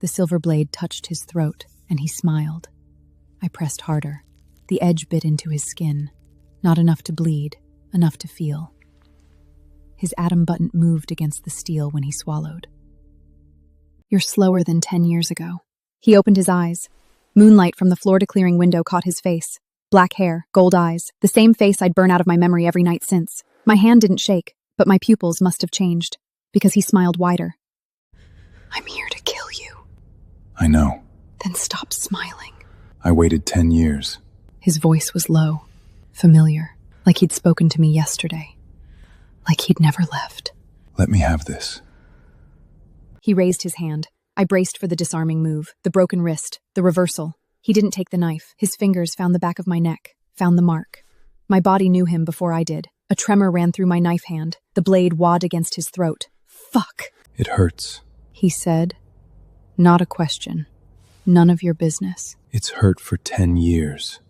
The silver blade touched his throat, and he smiled. I pressed harder. The edge bit into his skin. Not enough to bleed, enough to feel. His atom button moved against the steel when he swallowed. "You're slower than 10 years ago." He opened his eyes. Moonlight from the floor-to-clearing window caught his face. Black hair, gold eyes, the same face I'd burn out of my memory every night since. My hand didn't shake, but my pupils must have changed, because he smiled wider. "I'm here to kill you." I know. "Then stop smiling." I waited 10 years. His voice was low, familiar, like he'd spoken to me yesterday. Like he'd never left. Let me have this. He raised his hand. I braced for the disarming move, the broken wrist, the reversal. He didn't take the knife. His fingers found the back of my neck, found the mark. My body knew him before I did. A tremor ran through my knife hand. The blade wad against his throat. "Fuck!" It hurts. He said. Not a question. None of your business. It's hurt for 10 years.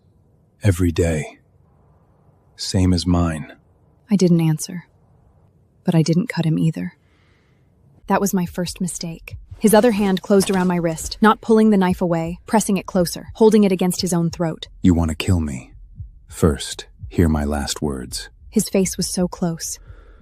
Every day. Same as mine. I didn't answer. But I didn't cut him either. That was my first mistake. His other hand closed around my wrist, not pulling the knife away, pressing it closer, holding it against his own throat. You want to kill me? First, hear my last words. His face was so close.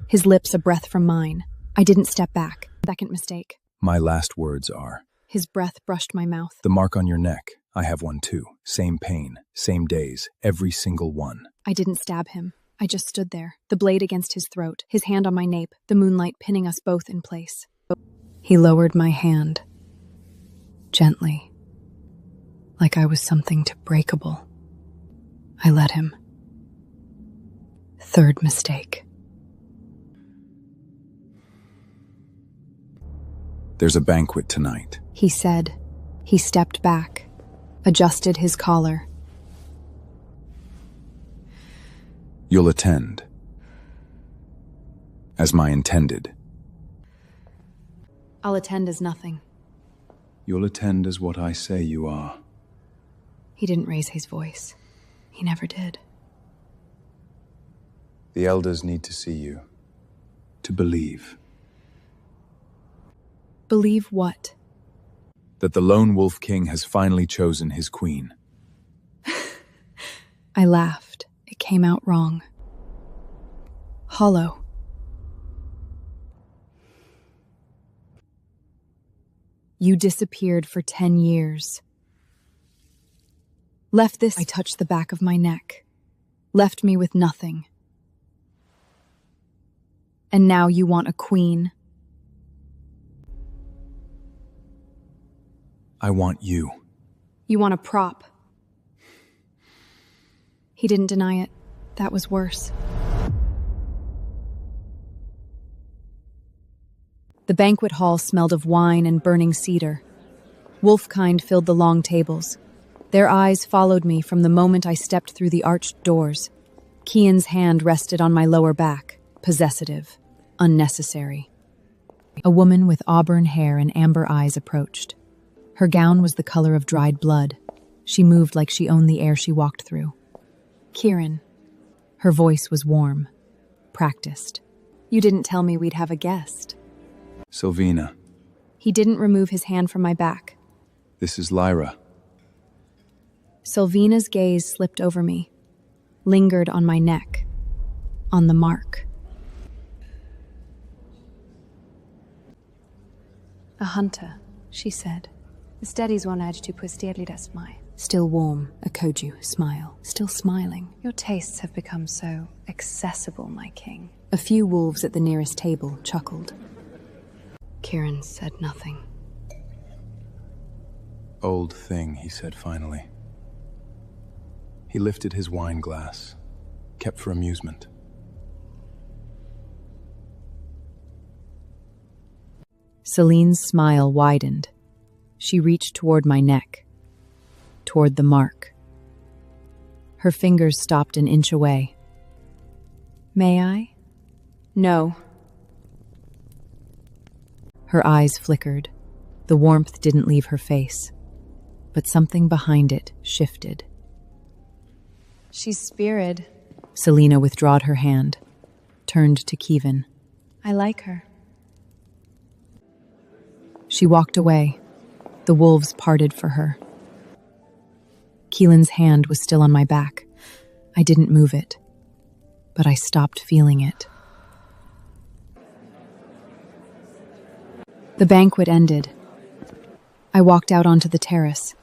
His lips a breath from mine. I didn't step back. Second mistake. My last words are... His breath brushed my mouth. The mark on your neck. I have one too. Same pain, same days, every single one. I didn't stab him. I just stood there, the blade against his throat, his hand on my nape, the moonlight pinning us both in place. He lowered my hand. Gently. Like I was something to breakable. I let him. Third mistake. There's a banquet tonight. He said. He stepped back, adjusted his collar. You'll attend. As my intended. I'll attend as nothing. You'll attend as what I say you are. He didn't raise his voice. He never did. The elders need to see you. To believe. Believe what? That the lone wolf king has finally chosen his queen. I laughed. It came out wrong. Hollow. You disappeared for 10 years. Left this, I touched the back of my neck. Left me with nothing. And now you want a queen. I want you. You want a prop. He didn't deny it. That was worse. The banquet hall smelled of wine and burning cedar. Wolfkind filled the long tables. Their eyes followed me from the moment I stepped through the arched doors. Kieran's hand rested on my lower back, possessive, unnecessary. A woman with auburn hair and amber eyes approached. Her gown was the color of dried blood. She moved like she owned the air she walked through. Kieran. Her voice was warm, practiced. You didn't tell me we'd have a guest. Selena. He didn't remove his hand from my back. This is Lyra. Sylvena's gaze slipped over me, lingered on my neck, on the mark. A hunter, she said. The steadies one edge to pusterlidas my. Still warm, a koju smile, still smiling. Your tastes have become so accessible, my king. A few wolves at the nearest table chuckled. Kieran said nothing. Old thing, he said finally. He lifted his wine glass, kept for amusement. Selene's smile widened. She reached toward my neck, toward the mark. Her fingers stopped an inch away. May I? No. Her eyes flickered. The warmth didn't leave her face, but something behind it shifted. She's spirit. Selena withdrawed her hand, turned to Kieran. I like her. She walked away, The wolves parted for her. Keelan's hand was still on my back. I didn't move it, but I stopped feeling it. The banquet ended. I walked out onto the terrace.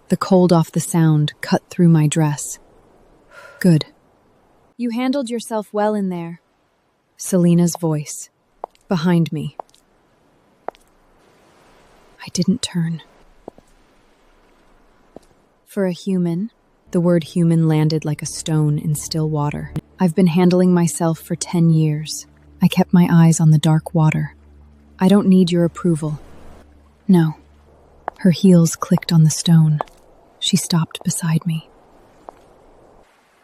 The cold off the sound cut through my dress. Good. You handled yourself well in there. Selena's voice, behind me. I didn't turn. For a human, the word human landed like a stone in still water. I've been handling myself for 10 years. I kept my eyes on the dark water. I don't need your approval. No. Her heels clicked on the stone. She stopped beside me.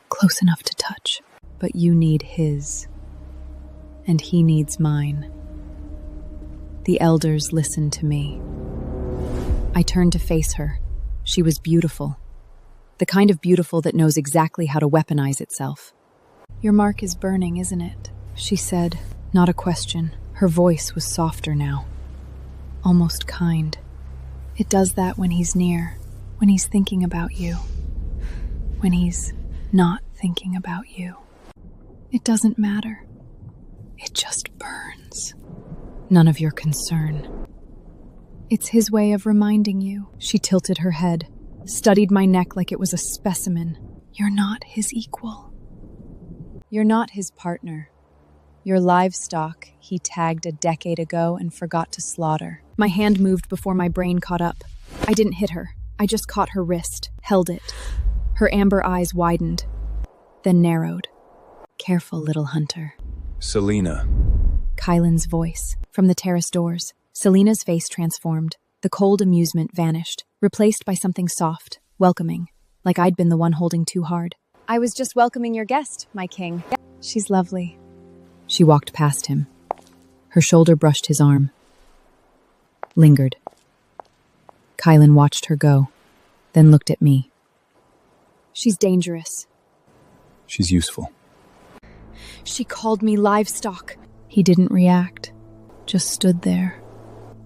Close enough to touch, but you need his. And he needs mine. The elders listened to me. I turned to face her. She was beautiful. The kind of beautiful that knows exactly how to weaponize itself. Your mark is burning, isn't it? She said, not a question. Her voice was softer now. Almost kind. It does that when he's near, when he's thinking about you. When he's not thinking about you. It doesn't matter. It just burns. None of your concern. It's his way of reminding you. She tilted her head, studied my neck like it was a specimen. You're not his equal. You're not his partner. Your livestock he tagged a decade ago and forgot to slaughter. My hand moved before my brain caught up. I didn't hit her. I just caught her wrist, held it. Her amber eyes widened, then narrowed. Careful, little hunter. Selena. Kylan's voice, from the terrace doors. Selena's face transformed. The cold amusement vanished, replaced by something soft, welcoming, like I'd been the one holding too hard. I was just welcoming your guest, my king. She's lovely. She walked past him. Her shoulder brushed his arm. Lingered. Kylan watched her go, then looked at me. She's dangerous. She's useful. She called me livestock. He didn't react, just stood there,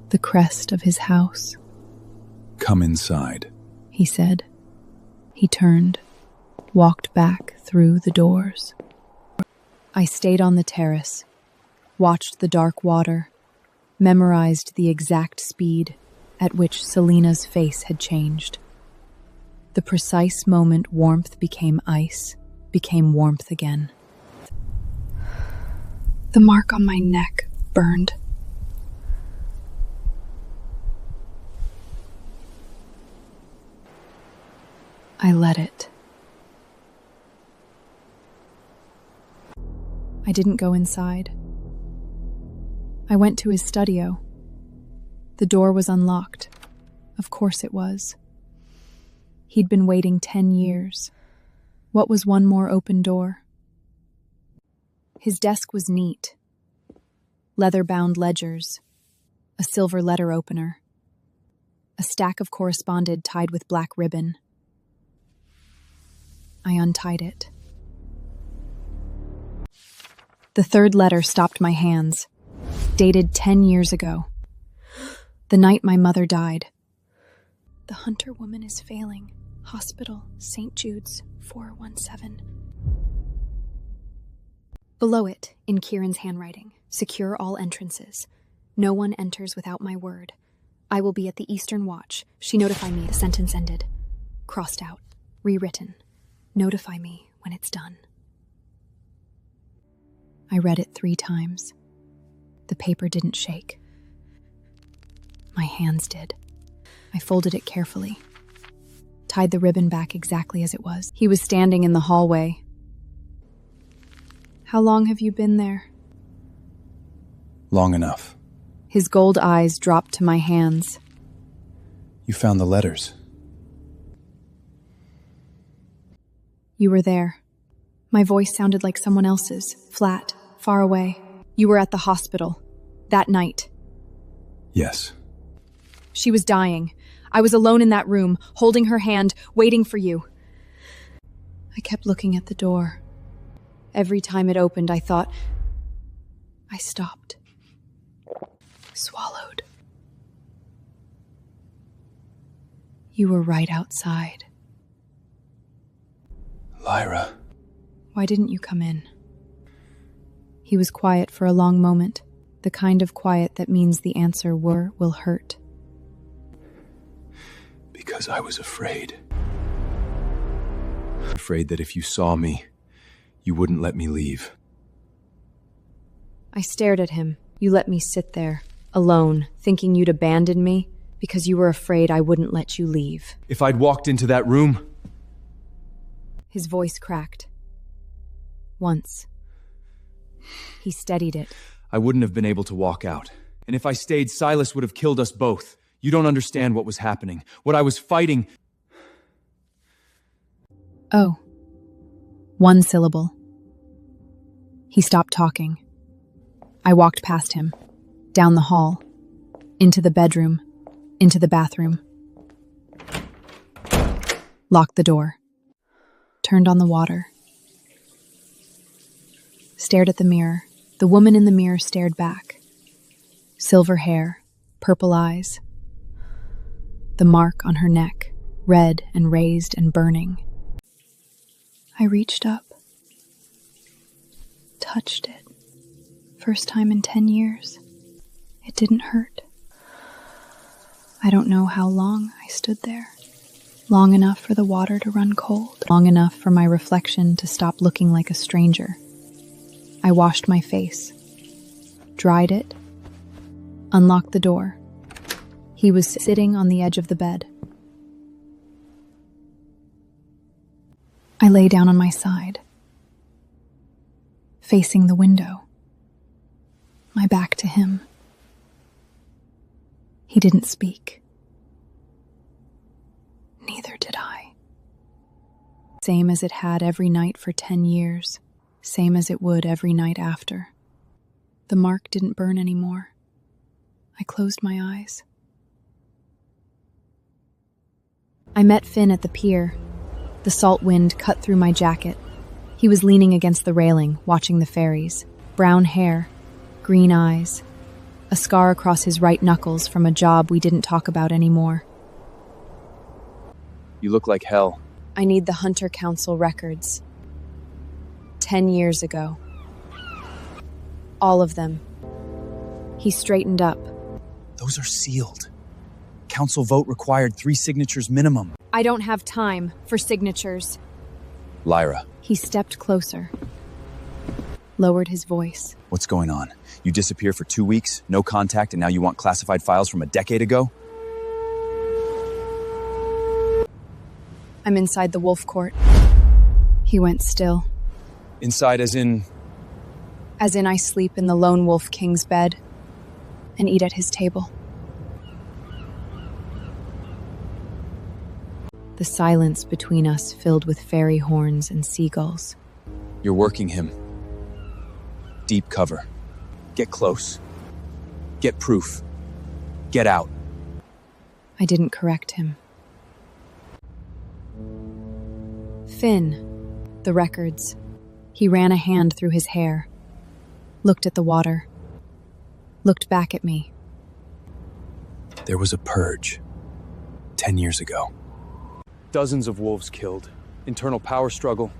the crest of his house. Come inside, he said. He turned, walked back through the doors. I stayed on the terrace, watched the dark water, memorized the exact speed at which Selena's face had changed. The precise moment warmth became ice, became warmth again. The mark on my neck burned. I let it. I didn't go inside. I went to his studio. The door was unlocked. Of course it was. He'd been waiting 10 years. What was one more open door? His desk was neat. Leather-bound ledgers, a silver letter opener, a stack of corresponded tied with black ribbon. I untied it. The third letter stopped my hands, dated 10 years ago. The night my mother died. The hunter woman is failing. Hospital, St. Jude's, 417. Below it, in Kieran's handwriting, secure all entrances. No one enters without my word. I will be at the Eastern Watch. She notify me. The sentence ended. Crossed out. Rewritten. Notify me when it's done. I read it 3 times. The paper didn't shake. My hands did. I folded it carefully. Tied the ribbon back exactly as it was. He was standing in the hallway. How long have you been there? Long enough. His gold eyes dropped to my hands. You found the letters. You were there. My voice sounded like someone else's, flat, far away. You were at the hospital. That night. Yes. She was dying. I was alone in that room, holding her hand, waiting for you. I kept looking at the door. Every time it opened, I thought... I stopped. Swallowed. You were right outside. Lyra. Why didn't you come in? He was quiet for a long moment, the kind of quiet that means the answer will hurt. Because I was afraid. Afraid that if you saw me, you wouldn't let me leave. I stared at him. You let me sit there, alone, thinking you'd abandon me because you were afraid I wouldn't let you leave. If I'd walked into that room... His voice cracked. Once. He steadied it. I wouldn't have been able to walk out. And if I stayed, Silas would have killed us both. You don't understand what was happening. What I was fighting... Oh. One syllable. He stopped talking. I walked past him, down the hall, into the bedroom, into the bathroom. Locked the door. Turned on the water. Stared at the mirror. The woman in the mirror stared back. Silver hair, purple eyes. The mark on her neck, red and raised and burning. I reached up. Touched it. First time in 10 years. It didn't hurt. I don't know how long I stood there. Long enough for the water to run cold. Long enough for my reflection to stop looking like a stranger. I washed my face. Dried it. Unlocked the door. He was sitting on the edge of the bed. I lay down on my side, facing the window, my back to him. He didn't speak. Neither did I. Same as it had every night for 10 years, same as it would every night after. The mark didn't burn anymore. I closed my eyes. I met Finn at the pier. The salt wind cut through my jacket. He was leaning against the railing, watching the ferries. Brown hair, green eyes, a scar across his right knuckles from a job we didn't talk about anymore. You look like hell. I need the Hunter Council records. 10 years ago. All of them. He straightened up. Those are sealed. Council vote required 3 signatures minimum. I don't have time for signatures. Lyra. He stepped closer. Lowered his voice. What's going on? You disappear for 2 weeks, no contact, and now you want classified files from a decade ago? I'm inside the wolf court. He went still. Inside as in... As in I sleep in the lone wolf king's bed and eat at his table. The silence between us filled with fairy horns and seagulls. You're working him. Deep cover. Get close. Get proof. Get out. I didn't correct him. Finn. The records. He ran a hand through his hair. Looked at the water. Looked back at me. There was a purge. 10 years ago. Dozens of wolves killed. Internal power struggle.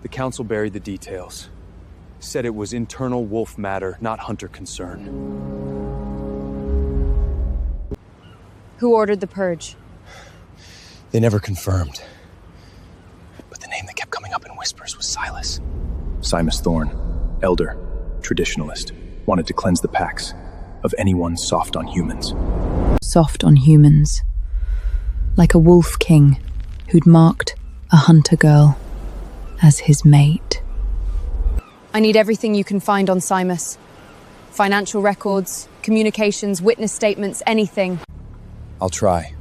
The council buried the details. Said it was internal wolf matter, not hunter concern. Who ordered the purge? They never confirmed. But the name that kept coming up in whispers was Silas. Simus Thorne, elder, traditionalist, wanted to cleanse the packs of anyone soft on humans. Soft on humans. Like a wolf king who'd marked a hunter girl as his mate. I need everything you can find on Simus. Financial records, communications, witness statements, anything. I'll try.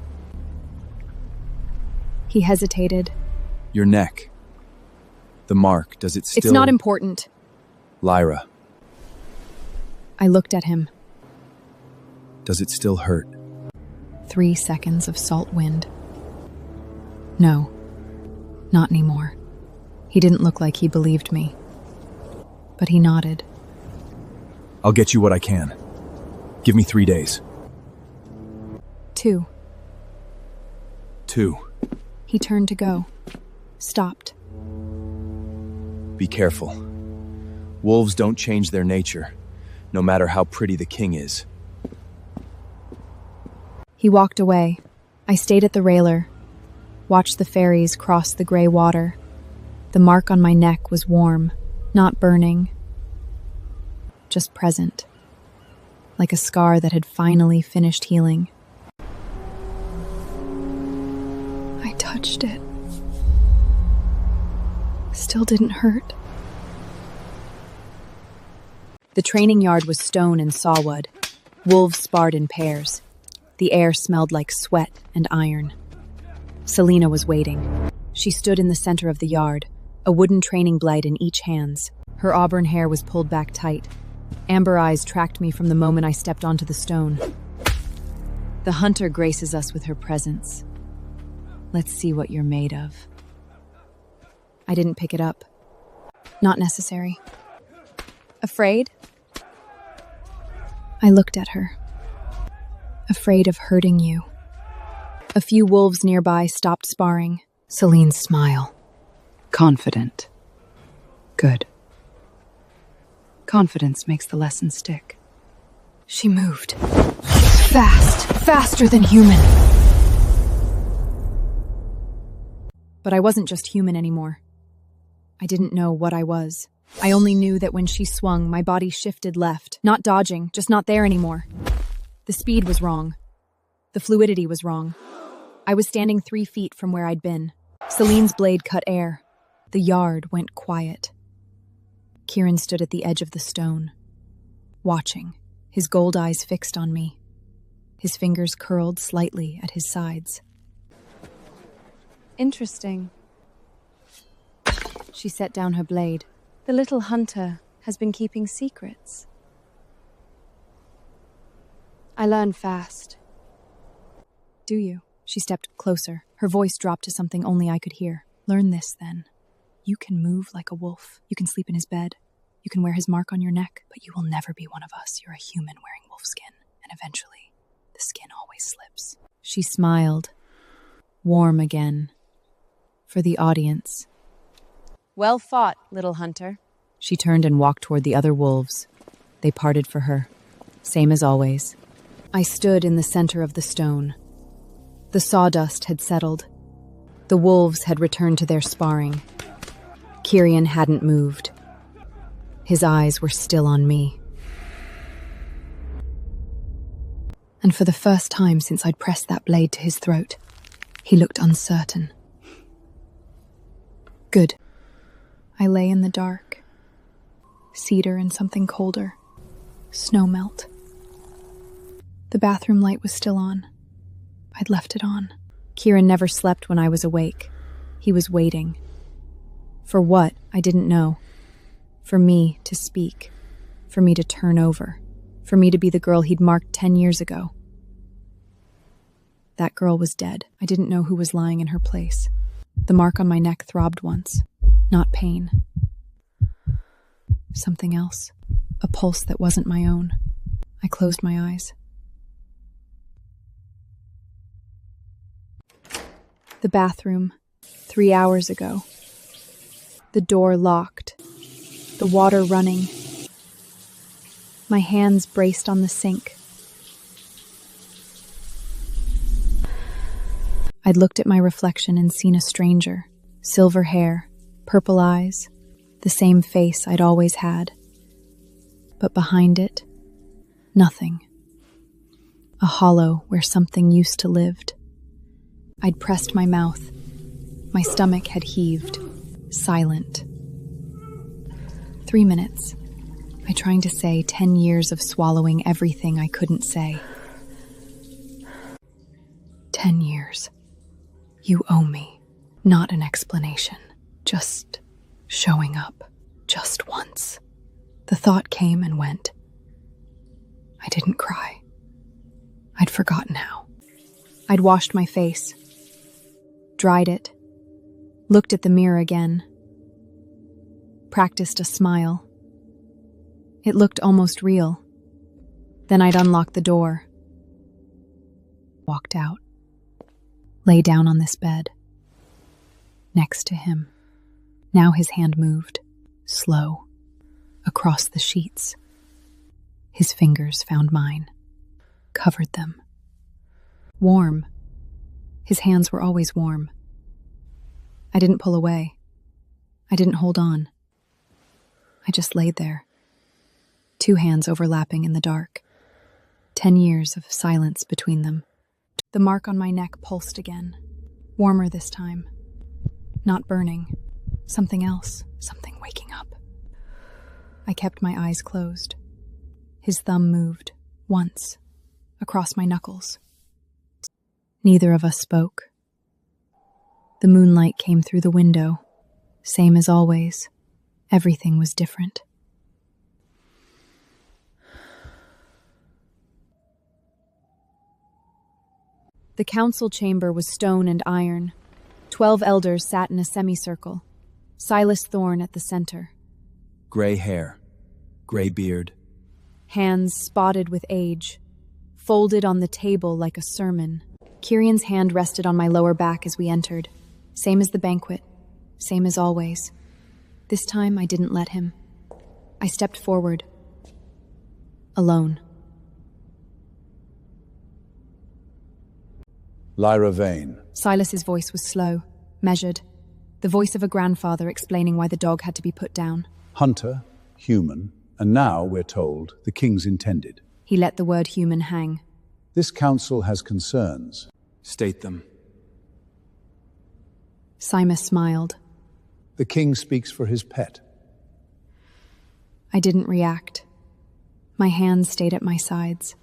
He hesitated. Your neck. The mark, does it still... It's not important. Lyra. I looked at him. Does it still hurt? 3 seconds of salt wind. No, not anymore. He didn't look like he believed me. But he nodded. I'll get you what I can. Give me 3 days. 2. 2. He turned to go. Stopped. Be careful. Wolves don't change their nature, no matter how pretty the king is. He walked away. I stayed at the railer, watched the ferries cross the gray water. The mark on my neck was warm, not burning, just present, like a scar that had finally finished healing. I touched it. Still didn't hurt. The training yard was stone and sawwood. Wolves sparred in pairs. The air smelled like sweat and iron. Selena was waiting. She stood in the center of the yard, a wooden training blade in each hand. Her auburn hair was pulled back tight. Amber eyes tracked me from the moment I stepped onto the stone. The hunter graces us with her presence. Let's see what you're made of. I didn't pick it up. Not necessary. Afraid? I looked at her. Afraid of hurting you. A few wolves nearby stopped sparring. Celine's smile. Confident. Good. Confidence makes the lesson stick. She moved. Fast. Faster than human. But I wasn't just human anymore. I didn't know what I was. I only knew that when she swung, my body shifted left. Not dodging, just not there anymore. The speed was wrong. The fluidity was wrong. I was standing 3 feet from where I'd been. Celine's blade cut air. The yard went quiet. Kieran stood at the edge of the stone, watching, his gold eyes fixed on me. His fingers curled slightly at his sides. Interesting. She set down her blade. The little hunter has been keeping secrets. I learn fast. Do you? She stepped closer. Her voice dropped to something only I could hear. Learn this, then. You can move like a wolf. You can sleep in his bed. You can wear his mark on your neck, but you will never be one of us. You're a human wearing wolf skin, and eventually, the skin always slips. She smiled, warm again, for the audience. Well fought, little hunter. She turned and walked toward the other wolves. They parted for her, same as always. I stood in the center of the stone. The sawdust had settled. The wolves had returned to their sparring. Kieran hadn't moved. His eyes were still on me. And for the first time since I'd pressed that blade to his throat, he looked uncertain. Good. I lay in the dark. Cedar and something colder. Snow melt. The bathroom light was still on. I'd left it on. Kieran never slept when I was awake. He was waiting. For what, I didn't know. For me to speak. For me to turn over. For me to be the girl he'd marked 10 years ago. That girl was dead. I didn't know who was lying in her place. The mark on my neck throbbed once. Not pain. Something else. A pulse that wasn't my own. I closed my eyes. The bathroom, 3 hours ago. The door locked. The water running. My hands braced on the sink. I'd looked at my reflection and seen a stranger. Silver hair, purple eyes, the same face I'd always had. But behind it, nothing. A hollow where something used to live. I'd pressed my mouth. My stomach had heaved, silent. 3 minutes. I trying to say 10 years of swallowing everything I couldn't say. 10 years. You owe me. Not an explanation. Just showing up. Just once. The thought came and went. I didn't cry. I'd forgotten how. I'd washed my face. Dried it. Looked at the mirror again. Practiced a smile. It looked almost real. Then I'd unlock the door. Walked out. Lay down on this bed. Next to him. Now his hand moved, slow, across the sheets. His fingers found mine, covered them. Warm. His hands were always warm. I didn't pull away. I didn't hold on. I just laid there. 2 hands overlapping in the dark. 10 years of silence between them. The mark on my neck pulsed again. Warmer this time. Not burning. Something else. Something waking up. I kept my eyes closed. His thumb moved, once, across my knuckles. Neither of us spoke. The moonlight came through the window. Same as always. Everything was different. The council chamber was stone and iron. 12 elders sat in a semicircle. Silas Thorne at the center. Gray hair, gray beard. Hands spotted with age. Folded on the table like a sermon. Kieran's hand rested on my lower back as we entered. Same as the banquet. Same as always. This time I didn't let him. I stepped forward. Alone. Lyra Vane. Silas's voice was slow, measured. The voice of a grandfather explaining why the dog had to be put down. Hunter, human, and now, we're told, the king's intended. He let the word human hang. This council has concerns. State them. Simus smiled. The king speaks for his pet. I didn't react. My hands stayed at my sides.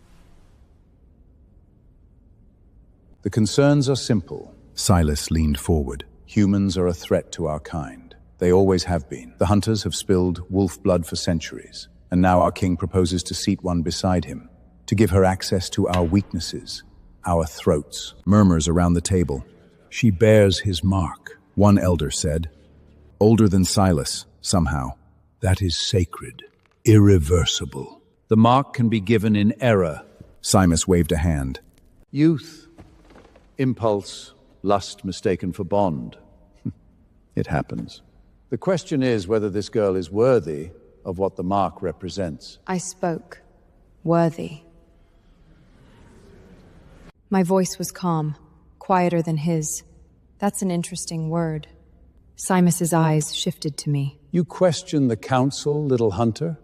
The concerns are simple. Silas leaned forward. Humans are a threat to our kind. They always have been. The hunters have spilled wolf blood for centuries, and now our king proposes to seat one beside him, to give her access to our weaknesses, our throats. Murmurs around the table. She bears his mark, One elder said. Older than Silas, somehow. that is sacred, irreversible. The mark can be given in error. Simus waved a hand. Youth, impulse, lust mistaken for bond. It happens. The question is whether this girl is worthy of what the mark represents. I spoke. Worthy. My voice was calm, quieter than his. That's an interesting word. Simus's eyes shifted to me. You question the council, little hunter?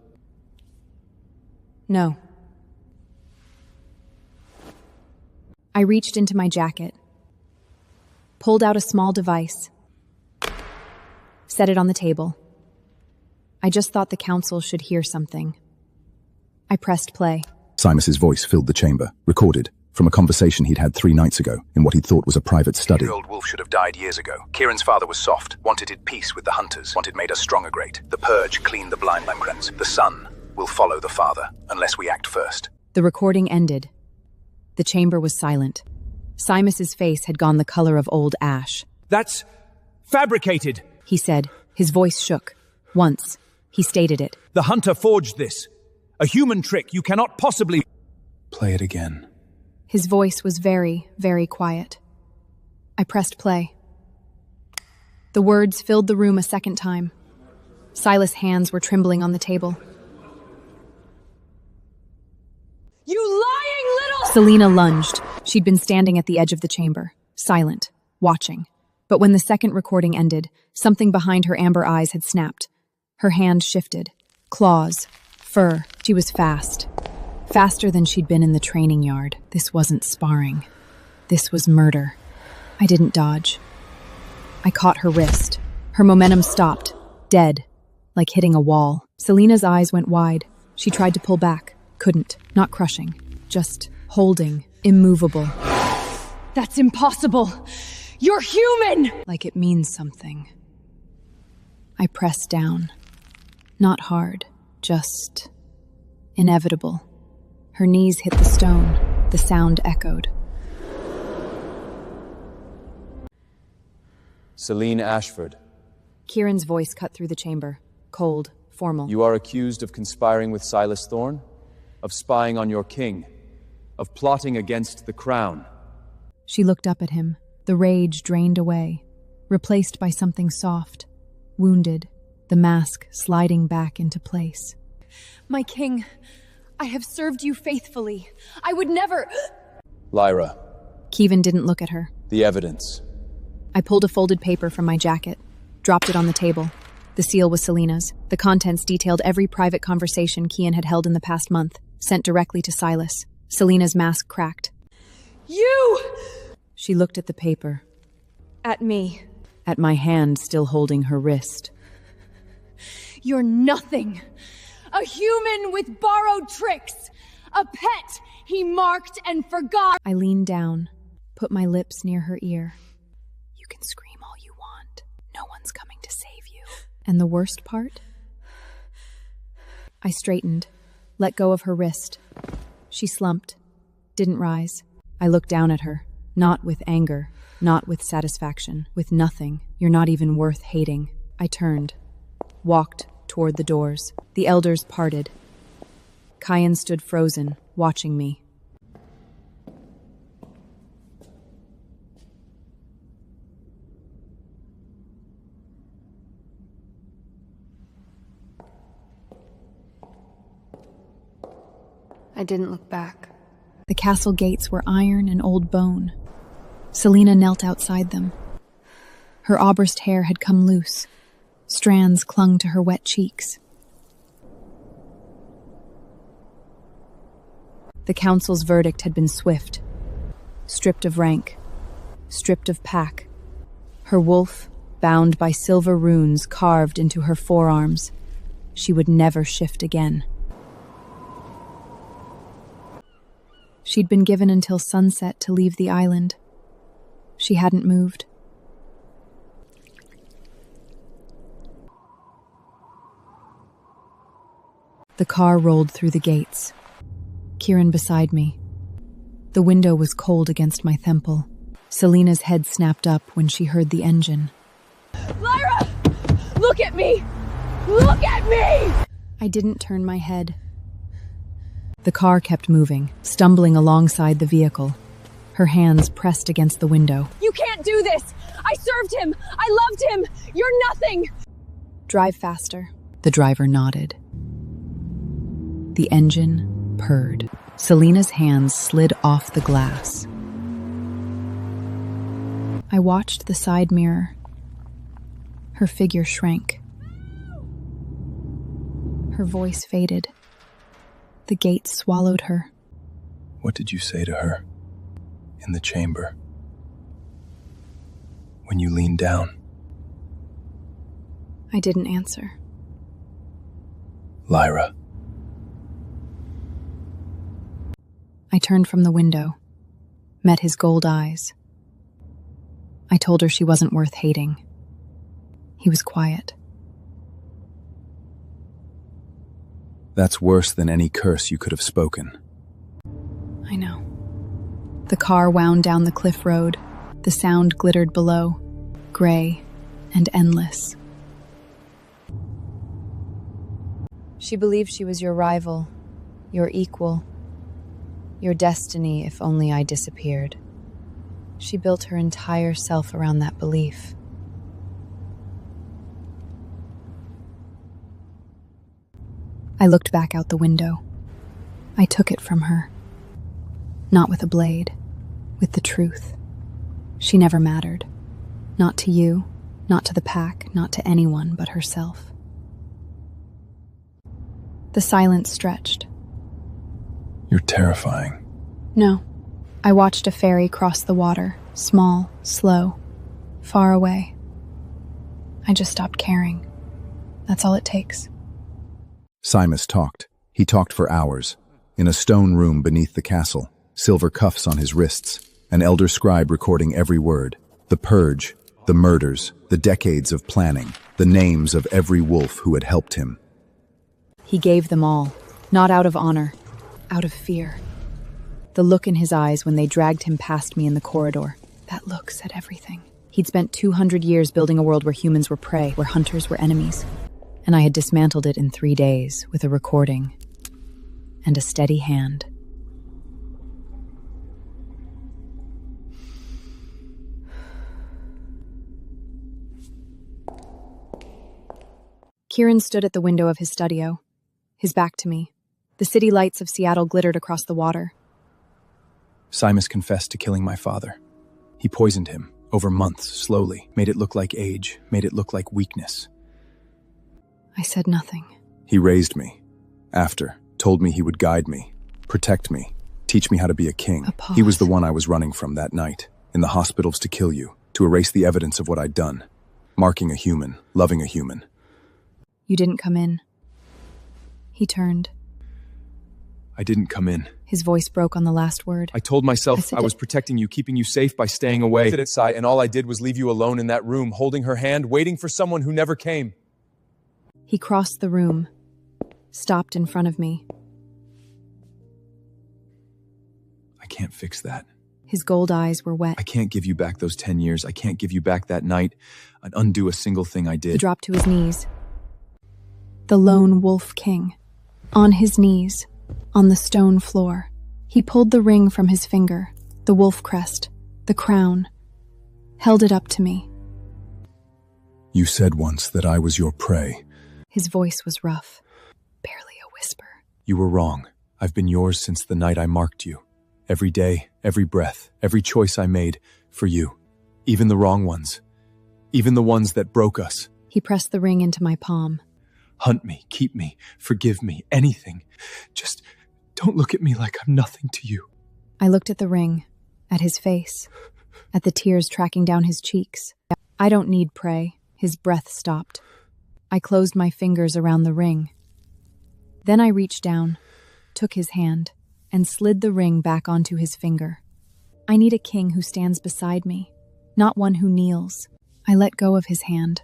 No. I reached into my jacket, pulled out a small device, set it on the table. I just thought the council should hear something. I pressed play. Simus's voice filled the chamber, recorded, from a conversation he'd had 3 nights ago, in what he'd thought was a private study. The old wolf should have died years ago. Kieran's father was soft, wanted it peace with the hunters, wanted made us stronger great. The purge cleaned the blind lemkrens. The son will follow the father, unless we act first. The recording ended. The chamber was silent. Simus's face had gone the color of old ash. That's fabricated. He said. His voice shook. Once, he stated it. The hunter forged this. A human trick. You cannot possibly... Play it again. His voice was very, very quiet. I pressed play. The words filled the room a second time. Silas' hands were trembling on the table. You lying little... Selena lunged. She'd been standing at the edge of the chamber, silent, watching. But when the second recording ended, something behind her amber eyes had snapped. Her hand shifted. Claws. Fur. She was fast. Faster than she'd been in the training yard. This wasn't sparring. This was murder. I didn't dodge. I caught her wrist. Her momentum stopped. Dead. Like hitting a wall. Selena's eyes went wide. She tried to pull back. Couldn't. Not crushing. Just holding. Immovable. That's impossible. You're human! Like it means something. I pressed down. Not hard. Just... inevitable. Her knees hit the stone. The sound echoed. Selena Ashford, Kieran's voice cut through the chamber. Cold, formal. you are accused of conspiring with Silas Thorne, of spying on your king, of plotting against the crown. She looked up at him, the rage drained away, replaced by something soft, wounded, the mask sliding back into place. My king, I have served you faithfully. I would never... Lyra, Kieran didn't look at her. the evidence. I pulled a folded paper from my jacket, dropped it on the table. The seal was Selena's. The contents detailed every private conversation Kieran had held in the past month, sent directly to Silas. Selena's mask cracked. You! She looked at the paper, At me. at my hand still holding her wrist. You're nothing. A human with borrowed tricks. A pet he marked and forgot. I leaned down, put my lips near her ear. You can scream all you want. No one's coming to save you. And the worst part? I straightened, let go of her wrist. She slumped, didn't rise. I looked down at her, not with anger, not with satisfaction, with nothing. You're not even worth hating. I turned, walked toward the doors. The elders parted. Kieran stood frozen, watching me. I didn't look back. The castle gates were iron and old bone. Selena knelt outside them. Her auburst hair had come loose. Strands clung to her wet cheeks. The council's verdict had been swift. Stripped of rank, stripped of pack. Her wolf, bound by silver runes carved into her forearms. She would never shift again. She'd been given until sunset to leave the island. She hadn't moved. The car rolled through the gates. Kieran beside me. The window was cold against my temple. Selena's head snapped up when she heard the engine. Lyra! Look at me! Look at me! I didn't turn my head. The car kept moving, stumbling alongside the vehicle. Her hands pressed against the window. You can't do this! I served him! I loved him! You're nothing! Drive faster. The driver nodded. The engine purred. Selena's hands slid off the glass. I watched the side mirror. Her figure shrank. Her voice faded. The gate swallowed her. What did you say to her? In the chamber? When you leaned down? I didn't answer. Lyra. I turned from the window, met his gold eyes. I told her she wasn't worth hating. He was quiet. That's worse than any curse you could have spoken. I know. The car wound down the cliff road. The sound glittered below, gray and endless. She believed she was your rival, your equal, your destiny if only I disappeared. She built her entire self around that belief. I looked back out the window. I took it from her. Not with a blade, with the truth. She never mattered. Not to you, not to the pack, not to anyone but herself. The silence stretched. You're terrifying. No. I watched a ferry cross the water, small, slow, far away. I just stopped caring. That's all it takes. Simus talked. He talked for hours. In a stone room beneath the castle, silver cuffs on his wrists, an elder scribe recording every word. The purge, the murders, the decades of planning, the names of every wolf who had helped him. He gave them all, not out of honor, out of fear. The look in his eyes when they dragged him past me in the corridor, that look said everything. He'd spent 200 years building a world where humans were prey, where hunters were enemies. And I had dismantled it in 3 days with a recording and a steady hand. Kieran stood at the window of his studio, his back to me. The city lights of Seattle glittered across the water. Simus confessed to killing my father. He poisoned him, over months, slowly, made it look like age, made it look like weakness. I said nothing. He raised me. After, told me he would guide me, protect me, teach me how to be a king. He was the one I was running from that night, in the hospitals to kill you, to erase the evidence of what I'd done. Marking a human, loving a human. You didn't come in. He turned. I didn't come in. His voice broke on the last word. I told myself I was protecting you, keeping you safe by staying away. I sit at side, and all I did was leave you alone in that room, holding her hand, waiting for someone who never came. He crossed the room, stopped in front of me. I can't fix that. His gold eyes were wet. I can't give you back those 10 years. I can't give you back that night. I'd undo a single thing I did. He dropped to his knees. The lone wolf king. On his knees, on the stone floor. He pulled the ring from his finger, the wolf crest, the crown, held it up to me. You said once that I was your prey. His voice was rough, barely a whisper. You were wrong. I've been yours since the night I marked you. Every day, every breath, every choice I made for you. Even the wrong ones. Even the ones that broke us. He pressed the ring into my palm. Hunt me, keep me, forgive me, anything. Just don't look at me like I'm nothing to you. I looked at the ring, at his face, at the tears tracking down his cheeks. I don't need prey. His breath stopped. I closed my fingers around the ring. Then I reached down, took his hand, and slid the ring back onto his finger. I need a king who stands beside me, not one who kneels. I let go of his hand.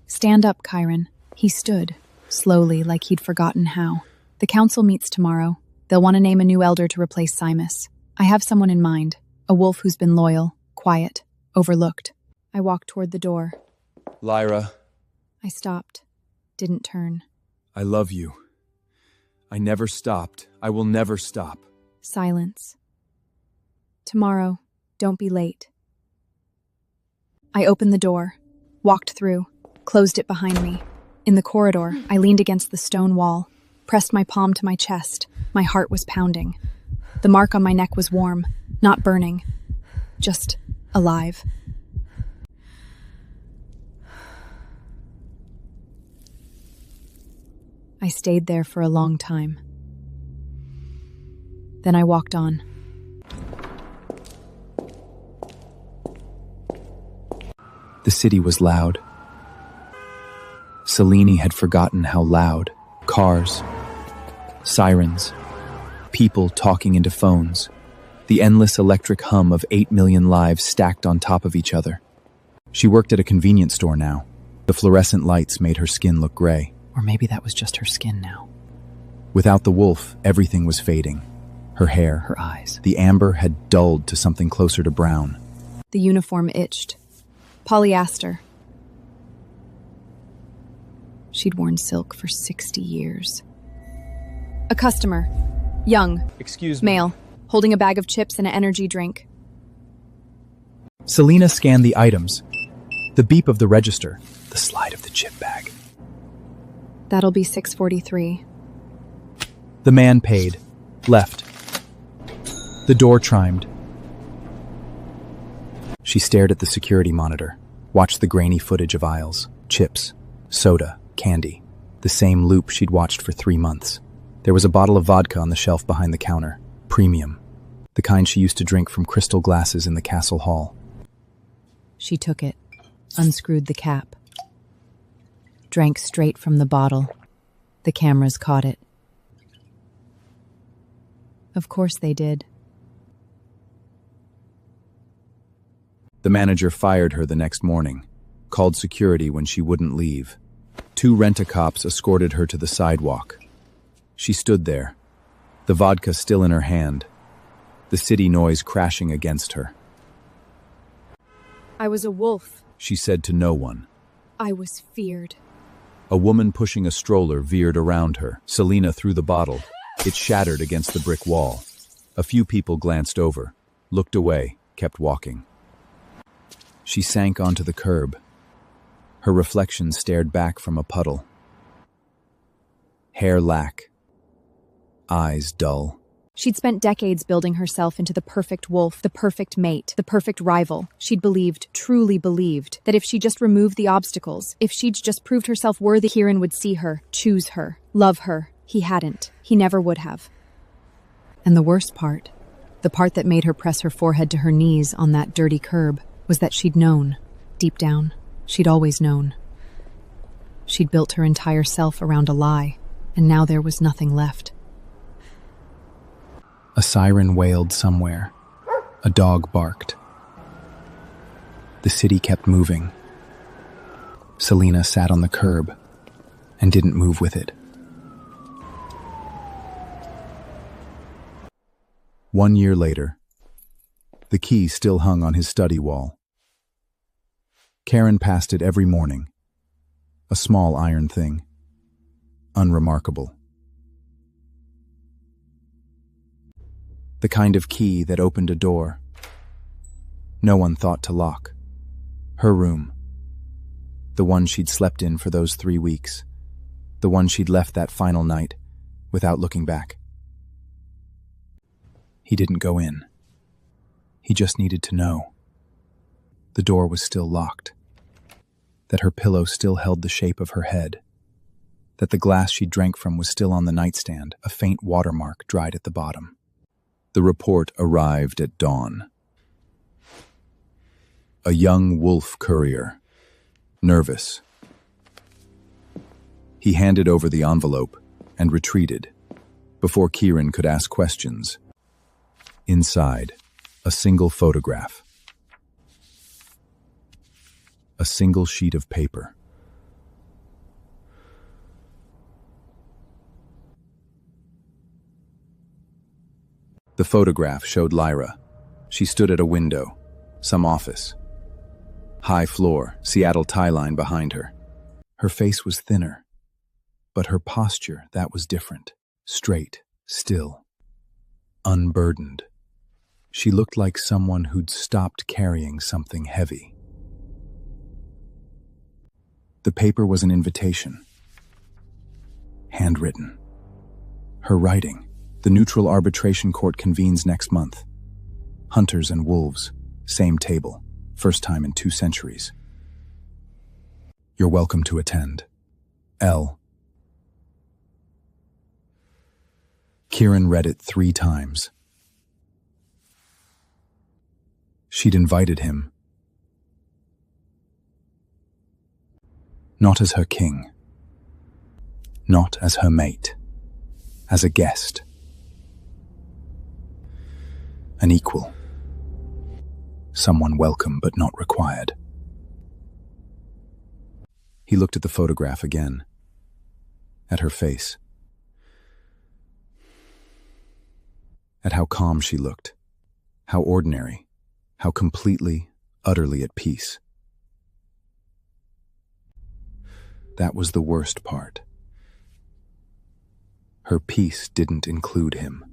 Stand up, Kieran. He stood, slowly, like he'd forgotten how. The council meets tomorrow. They'll want to name a new elder to replace Simus. I have someone in mind, a wolf who's been loyal, quiet, overlooked. I walked toward the door. Lyra. I stopped, didn't turn. I love you. I never stopped. I will never stop. Silence. Tomorrow, don't be late. I opened the door, walked through, closed it behind me. In the corridor, I leaned against the stone wall, pressed my palm to my chest. My heart was pounding. The mark on my neck was warm, not burning, just alive. I stayed there for a long time. Then I walked on. The city was loud. Selena had forgotten how loud. Cars, sirens, people talking into phones, the endless electric hum of 8 million lives stacked on top of each other. She worked at a convenience store now. The fluorescent lights made her skin look gray. Or maybe that was just her skin now. Without the wolf, everything was fading. Her hair, Her eyes. the amber had dulled to something closer to brown. The uniform itched. Polyester. She'd worn silk for 60 years. A customer. Young. Excuse me. Male. Holding a bag of chips and an energy drink. Selena scanned the items. The beep of the register. The slide of the chip bag. That'll be $6.43. The man paid. Left. The door chimed. She stared at the security monitor, watched the grainy footage of aisles, chips, soda, candy, the same loop she'd watched for 3 months. There was a bottle of vodka on the shelf behind the counter, premium, the kind she used to drink from crystal glasses in the castle hall. She took it, unscrewed the cap, drank straight from the bottle. The cameras caught it. Of course they did. The manager fired her the next morning, called security when she wouldn't leave. 2 rent-a-cops escorted her to the sidewalk. She stood there, the vodka still in her hand, the city noise crashing against her. I was a wolf. She said to no one. I was feared. A woman pushing a stroller veered around her. Selena threw the bottle. It shattered against the brick wall. A few people glanced over, looked away, kept walking. She sank onto the curb. Her reflection stared back from a puddle. Hair lack. Eyes dull. She'd spent decades building herself into the perfect wolf, the perfect mate, the perfect rival. She'd believed, truly believed, that if she just removed the obstacles, if she'd just proved herself worthy, Kieran would see her, choose her, love her. He hadn't. He never would have. And the worst part, the part that made her press her forehead to her knees on that dirty curb, was that she'd known, deep down, she'd always known. She'd built her entire self around a lie, and now there was nothing left. A siren wailed somewhere. A dog barked. The city kept moving. Selena sat on the curb and didn't move with it. 1 year later, the key still hung on his study wall. Kieran passed it every morning. A small iron thing. Unremarkable. The kind of key that opened a door. No one thought to lock. Her room. The one she'd slept in for those 3 weeks. The one she'd left that final night, without looking back. He didn't go in. He just needed to know. The door was still locked. That her pillow still held the shape of her head. That the glass she drank from was still on the nightstand, a faint watermark dried at the bottom. The report arrived at dawn. A young wolf courier, nervous. He handed over the envelope and retreated before Kieran could ask questions. Inside, a single photograph. A single sheet of paper. The photograph showed Lyra. She stood at a window, some office. High floor, Seattle tie line behind her. Her face was thinner, but her posture, that was different. Straight, still, unburdened. She looked like someone who'd stopped carrying something heavy. The paper was an invitation. Handwritten. Her writing. The neutral arbitration court convenes next month. Hunters and wolves, same table, first time in 2 centuries. You're welcome to attend. L. Kieran read it 3 times. She'd invited him. Not as her king. Not as her mate. As a guest. An equal. Someone welcome but not required. He looked at the photograph again. At her face. At how calm she looked. How ordinary. How completely, utterly at peace. That was the worst part. Her peace didn't include him.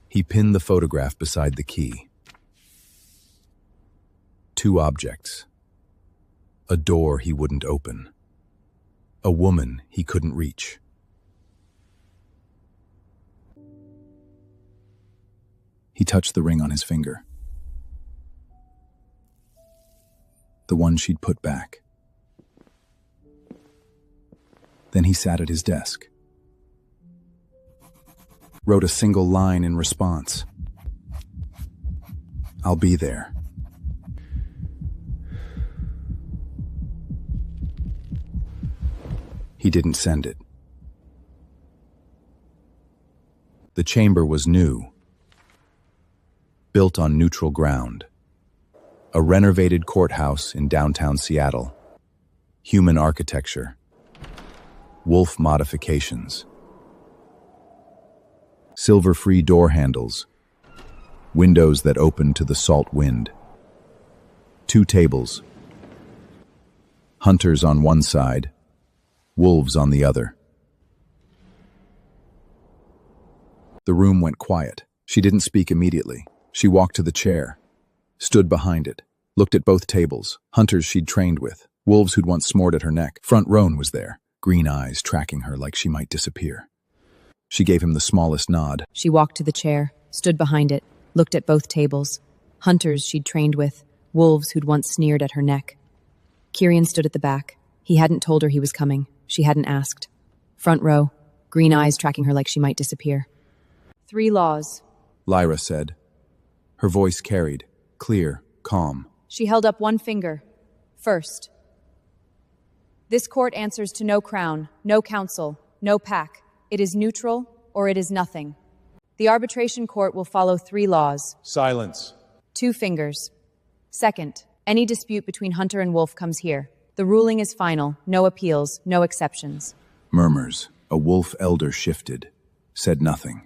He pinned the photograph beside the key. 2 objects. A door he wouldn't open. A woman he couldn't reach. He touched the ring on his finger. The one she'd put back. Then he sat at his desk. Wrote a single line in response. I'll be there. He didn't send it. The chamber was new, built on neutral ground. A renovated courthouse in downtown Seattle. Human architecture. Wolf modifications. Silver-free door handles. Windows that open to the salt wind. 2 tables. Hunters on one side, wolves on the other. The room went quiet. She didn't speak immediately. She walked to the chair, stood behind it, looked at both tables, hunters she'd trained with, wolves who'd once snored at her neck. Front Roan was there, green eyes tracking her like she might disappear. She gave him the smallest nod. She walked to the chair, stood behind it, looked at both tables, hunters she'd trained with, wolves who'd once sneered at her neck. Kieran stood at the back. He hadn't told her he was coming. She hadn't asked. Front row, green eyes tracking her like she might disappear. 3 laws, Lyra said. Her voice carried, clear, calm. She held up one finger. First, this court answers to no crown, no council, no pack. It is neutral or it is nothing. The arbitration court will follow 3 laws. Silence. 2 fingers. Second, any dispute between hunter and wolf comes here. The ruling is final, no appeals, no exceptions. Murmurs. A wolf elder shifted, said nothing.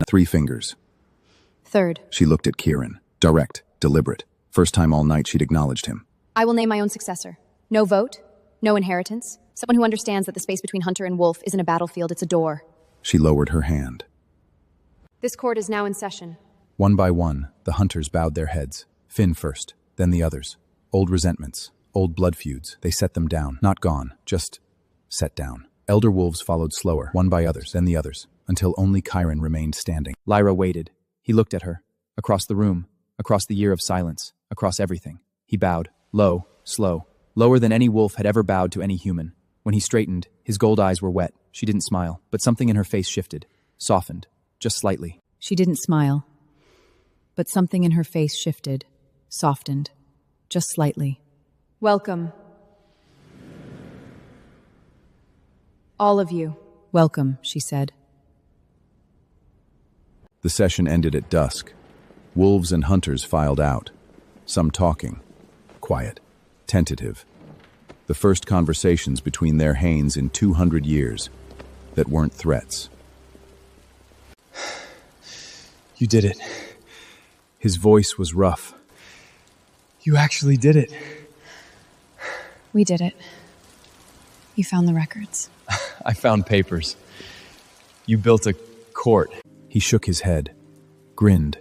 3 fingers. Third, She looked at Kieran, direct, deliberate. First time all night she'd acknowledged him. I will name my own successor. No vote, no inheritance. Someone who understands that the space between hunter and wolf isn't a battlefield, it's a door. She lowered her hand. This court is now in session. One by one, the hunters bowed their heads. Finn first, then the others. Old resentments, old blood feuds. They set them down. Not gone, just set down. Elder wolves followed slower, one by others, then the others, until only Kieran remained standing. Lyra waited. He looked at her. Across the room, across the year of silence, across everything. He bowed, low, slow, lower than any wolf had ever bowed to any human. When he straightened, his gold eyes were wet. She didn't smile, but something in her face shifted, softened, just slightly. She didn't smile, but something in her face shifted, softened, just slightly. Welcome. All of you. Welcome, she said. The session ended at dusk. Wolves and hunters filed out, some talking, quiet, tentative. The first conversations between their hanes in 200 years that weren't threats. You did it. His voice was rough. You actually did it. We did it. You found the records. I found papers. You built a court. He shook his head, grinned.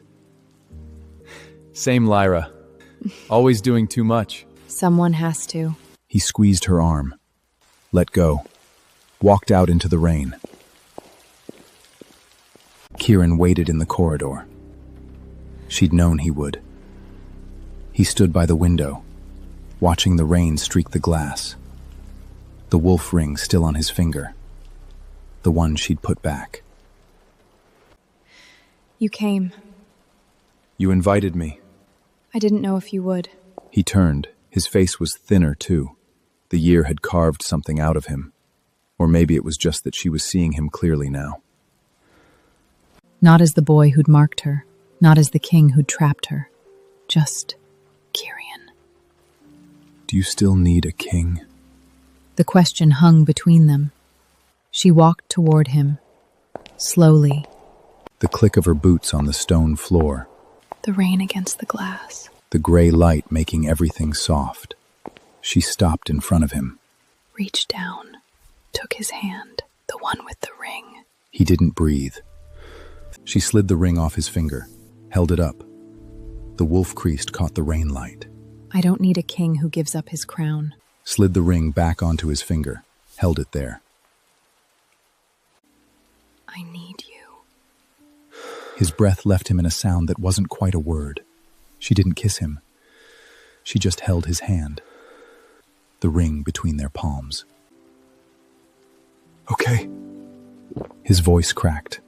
Same Lyra. Always doing too much. Someone has to. He squeezed her arm, let go, walked out into the rain. Kieran waited in the corridor. She'd known he would. He stood by the window, watching the rain streak the glass. The wolf ring still on his finger, the one she'd put back. You came. You invited me. I didn't know if you would. He turned. His face was thinner, too. The year had carved something out of him. Or maybe it was just that she was seeing him clearly now. Not as the boy who'd marked her, not as the king who'd trapped her. Just Kieran. Do you still need a king? The question hung between them. She walked toward him, slowly. The click of her boots on the stone floor. The rain against the glass. The gray light making everything soft. She stopped in front of him. Reached down, took his hand, the one with the ring. He didn't breathe. She slid the ring off his finger, held it up. The wolf priest caught the rain light. I don't need a king who gives up his crown. Slid the ring back onto his finger, held it there. I need you. His breath left him in a sound that wasn't quite a word. She didn't kiss him. She just held his hand, the ring between their palms. Okay. His voice cracked.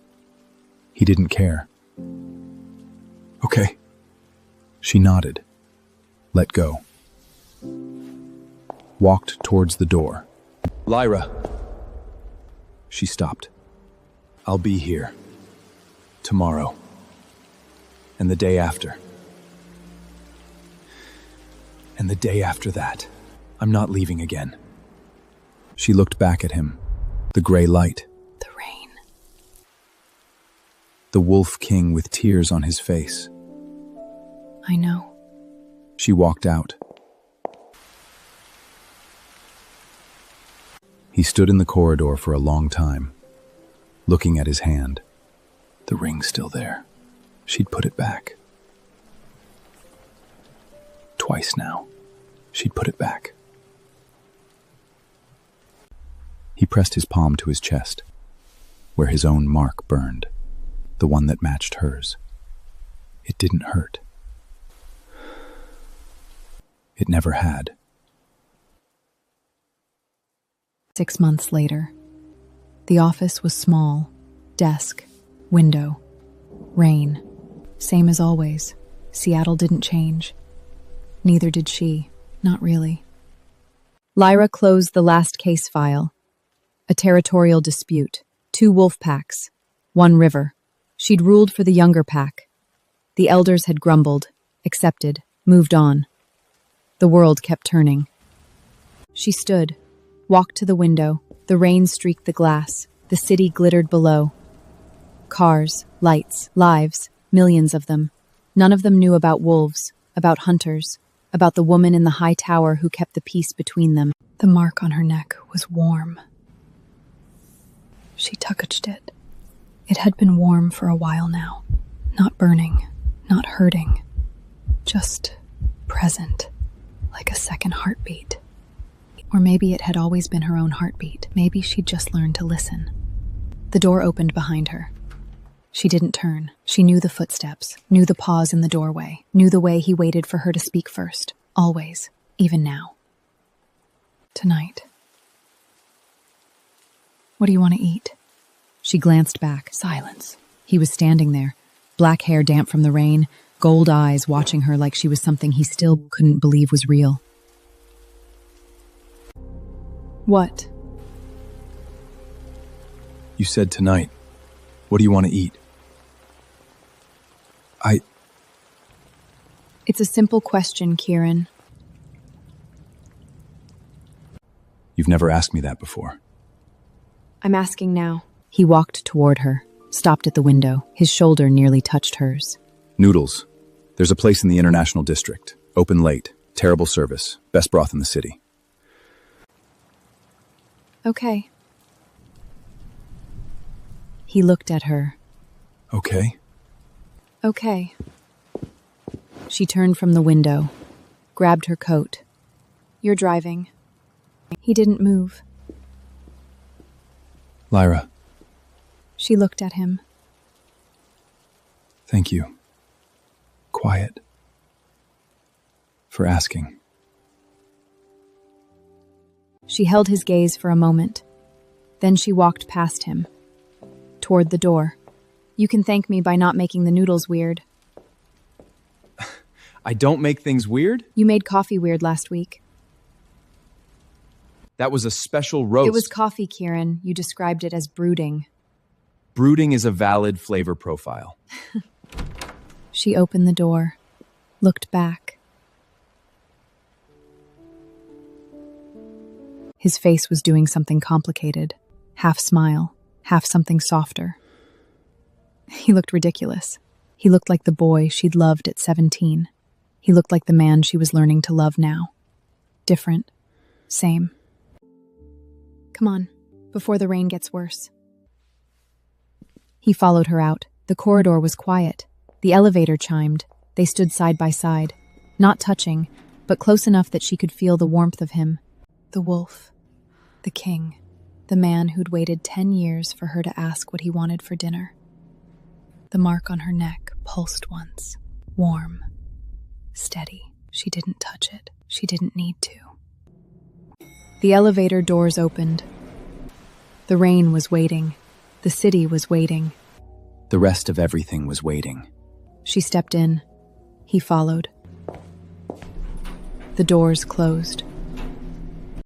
He didn't care. Okay. She nodded, let go. Walked towards the door. Lyra. She stopped. I'll be here. Tomorrow. And the day after. And the day after that. I'm not leaving again. She looked back at him. The gray light. The rain. The wolf king with tears on his face. I know. She walked out. He stood in the corridor for a long time, looking at his hand. The ring's still there. She'd put it back. Twice now. She'd put it back. He pressed his palm to his chest, where his own mark burned, the one that matched hers. It didn't hurt. It never had. 6 months later. The office was small. Desk, window, rain. Same as always. Seattle didn't change. Neither did she. Not really. Lyra closed the last case file. A territorial dispute. 2 wolf packs. 1 river. She'd ruled for the younger pack. The elders had grumbled, accepted, moved on. The world kept turning. She stood, walked to the window. The rain streaked the glass. The city glittered below. Cars, lights, lives, millions of them. None of them knew about wolves, about hunters, about the woman in the high tower who kept the peace between them. The mark on her neck was warm. She touched it. It had been warm for a while now. Not burning, not hurting. Just present, like a second heartbeat. Or maybe it had always been her own heartbeat. Maybe she'd just learned to listen. The door opened behind her. She didn't turn. She knew the footsteps, knew the pause in the doorway, knew the way he waited for her to speak first. Always, even now. Tonight. What do you want to eat? She glanced back. Silence. He was standing there, black hair damp from the rain, gold eyes watching her like she was something he still couldn't believe was real. What? You said tonight. What do you want to eat? It's a simple question, Kieran. You've never asked me that before. I'm asking now. He walked toward her, stopped at the window. His shoulder nearly touched hers. Noodles. There's a place in the International District. Open late. Terrible service. Best broth in the city. Okay. He looked at her. Okay. Okay. She turned from the window, grabbed her coat. You're driving. He didn't move. Lyra. She looked at him. Thank you. Quiet. For asking. She held his gaze for a moment. Then she walked past him, toward the door. You can thank me by not making the noodles weird. I don't make things weird? You made coffee weird last week. That was a special roast. It was coffee, Kieran. You described it as brooding. Brooding is a valid flavor profile. She opened the door, looked back. His face was doing something complicated. Half smile, half something softer. He looked ridiculous. He looked like the boy she'd loved at 17. He looked like the man she was learning to love now. Different. Same. Come on, before the rain gets worse. He followed her out. The corridor was quiet. The elevator chimed. They stood side by side, not touching, but close enough that she could feel the warmth of him. The wolf. The king. The man who'd waited 10 years for her to ask what he wanted for dinner. The mark on her neck pulsed once. Warm. Steady. She didn't touch it. She didn't need to. The elevator doors opened. The rain was waiting. The city was waiting. The rest of everything was waiting. She stepped in. He followed. The doors closed.